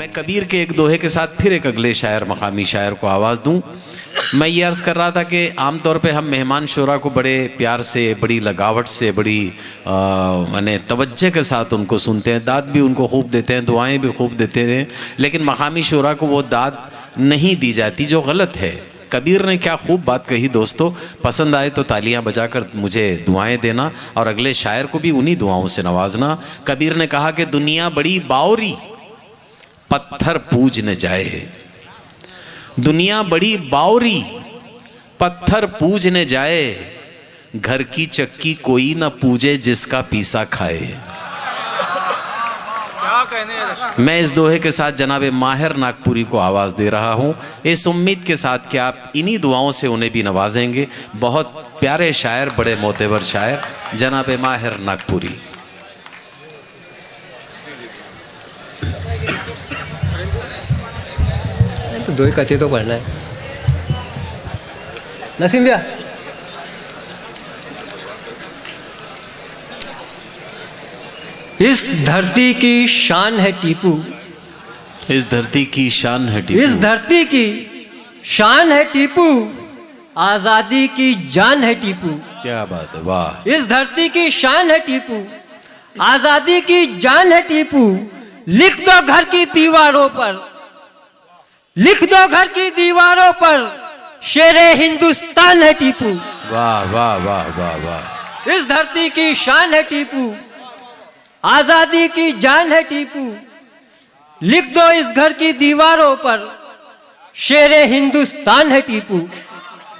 मैं कबीर के एक दोहे के साथ फिर एक अगले शायर मकामी शायर को आवाज़ दूं। मैं ये अर्ज़ कर रहा था कि आमतौर पे हम मेहमान शोरा को बड़े प्यार से, बड़ी लगावट से, बड़ी माने तवज्जो के साथ उनको सुनते हैं, दाद भी उनको खूब देते हैं, दुआएं भी खूब देते हैं, लेकिन मकामी शोरा को वो दाद नहीं दी जाती जो गलत है। कबीर ने क्या खूब बात कही दोस्तों, पसंद आए तो तालियां बजाकर मुझे दुआएं देना और अगले शायर को भी उन्हीं दुआओं से नवाजना। कबीर ने कहा कि दुनिया बड़ी बावरी पत्थर पूज न जाए, दुनिया बड़ी बावरी पत्थर पूज न जाए, घर की चक्की कोई न पूजे जिसका पीसा खाए। मैं इस दोहे के साथ जनाब माहिर नागपुरी को आवाज़ दे रहा हूँ, इस उम्मीद के साथ कि आप इन्हीं दुआओं से उन्हें भी नवाजेंगे। बहुत प्यारे शायर, बड़े मोतेबर शायर जनाब माहिर नागपुरी। तो दो ही कथी तो पढ़ना है। नसीम भैया, इस धरती की शान है टीपू, इस धरती की शान है टीपू, इस धरती की शान है टीपू, आजादी की जान है टीपू। क्या बात है, वाह। इस धरती की शान है टीपू, आजादी की जान है टीपू, लिख दो घर की दीवारों पर, लिख दो घर की दीवारों पर, शेरे हिंदुस्तान है टीपू। वाह वाह वाह वाह वाह। इस धरती की शान है टीपू, आजादी की जान है टीपू, लिख दो इस घर की दीवारों पर, शेरे हिंदुस्तान है टीपू।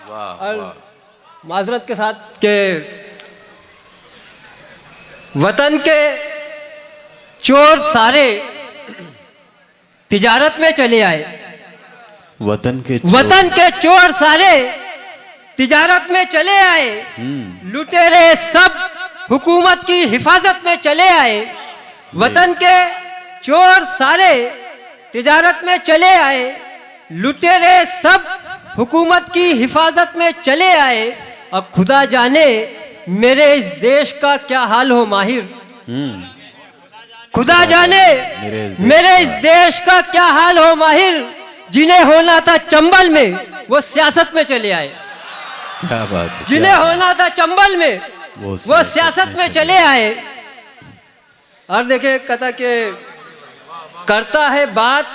वाह वाह। माजरत के साथ के वतन के चोर सारे तिजारत में चले आए, वतन के चोर सारे तिजारत में चले आए, लुटेरे सब हुकूमत की हिफाजत में चले आए। वतन के चोर सारे तिजारत में चले आए, लुटेरे सब हुकूमत की हिफाजत में चले आए। अब खुदा जाने मेरे इस देश का क्या हाल हो माहिर, खुदा जाने मेरे इस देश का क्या हाल हो माहिर, जिन्हें होना था चंबल में वो सियासत में चले आए। क्या बात है, जिन्हें होना था चंबल में वो सियासत में चले आए। और देखिए कथा के करता है बात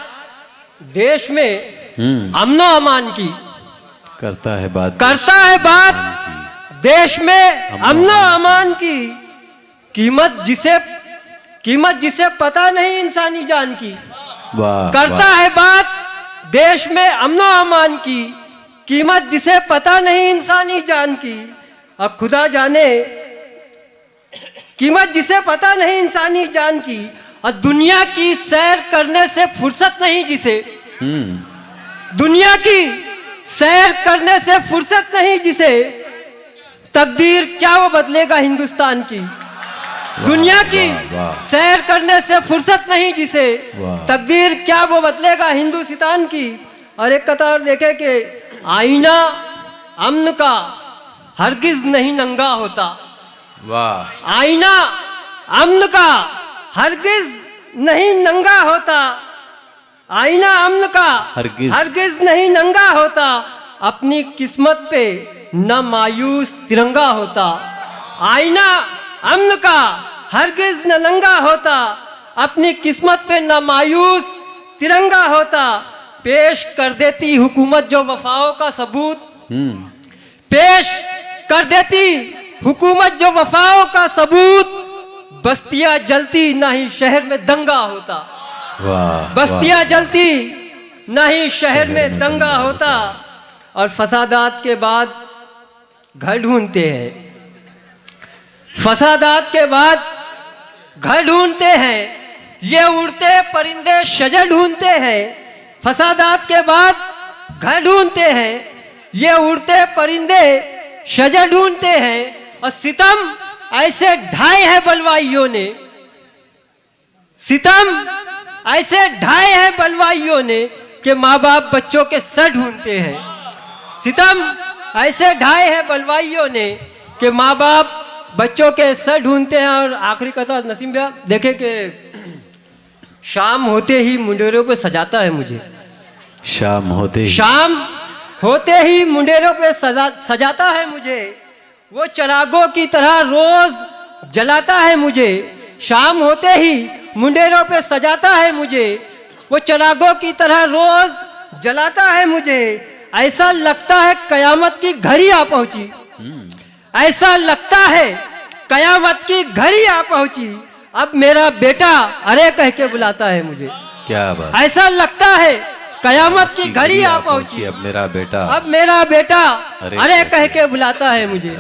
देश में अमनो अमान की, करता है बात देश में अमनो अमान की, कीमत जिसे पता नहीं इंसानी जान की। करता है बात देश में अमनो अमान की, कीमत जिसे पता नहीं इंसानी जान की। अब खुदा जाने कीमत जिसे पता नहीं इंसानी जान की, और दुनिया की सैर करने से फुर्सत नहीं जिसे, दुनिया की सैर करने से फुर्सत नहीं जिसे, तकदीर क्या वो बदलेगा हिंदुस्तान की। दुनिया की सैर करने से फुर्सत नहीं जिसे, तकदीर क्या वो बदलेगा हिंदुस्तान की। और एक कतार देखे कि आईना अमन का हरगिज नहीं नंगा होता, वाह। आईना अमन का हरगिज नहीं नंगा होता, आईना अमन का हरगिज नहीं नंगा होता, अपनी किस्मत पे न मायूस तिरंगा होता। आईना अमन का हरगिज न नंगा होता, अपनी किस्मत पे न मायूस तिरंगा होता। पेश कर देती हुकूमत जो वफाओं का सबूत, पेश कर देती हुकूमत जो वफाओं का सबूत, बस्तियां जलती ना ही शहर में दंगा होता, बस्तियां जलती ना ही शहर में दंगा होता। और फसादात के बाद घर ढूंढते हैं, फसादात के बाद घर ढूंढते हैं, ये उड़ते परिंदे शजर ढूंढते हैं। फसादात के बाद घर ढूंढते हैं, ये उड़ते परिंदे शजर ढूंढते हैं। और सितम ऐसे ढाए हैं बलवाइयों ने, सितम ऐसे ढाए हैं बलवाइयों ने कि माँ बाप बच्चों के सर ढूंढते हैं। सितम ऐसे ढाए हैं बलवाइयों ने कि माँ बाप बच्चों के सर ढूंढते हैं। और आखिरी कथा नसीम भैया देखे कि शाम होते ही मुंडेरों पे सजाता है मुझे। शाम होते ही शाम होते ही मुंडेरों पे सजाता है मुझे। वो चिरागों की तरह रोज जलाता है मुझे। शाम होते ही मुंडेरों पे सजाता है मुझे। वो चिरागों की तरह रोज जलाता है मुझे। ऐसा लगता है कयामत की घड़ी आ पहुंची। ऐसा लगता है कयामत की घड़ी आ पहुंची। अब मेरा बेटा अरे कह के बुलाता है मुझे। क्या बात। ऐसा लगता है कयामत की घड़ी आ पहुंची। अब मेरा बेटा अब मेरा बेटा अरे कह के बुलाता है मुझे।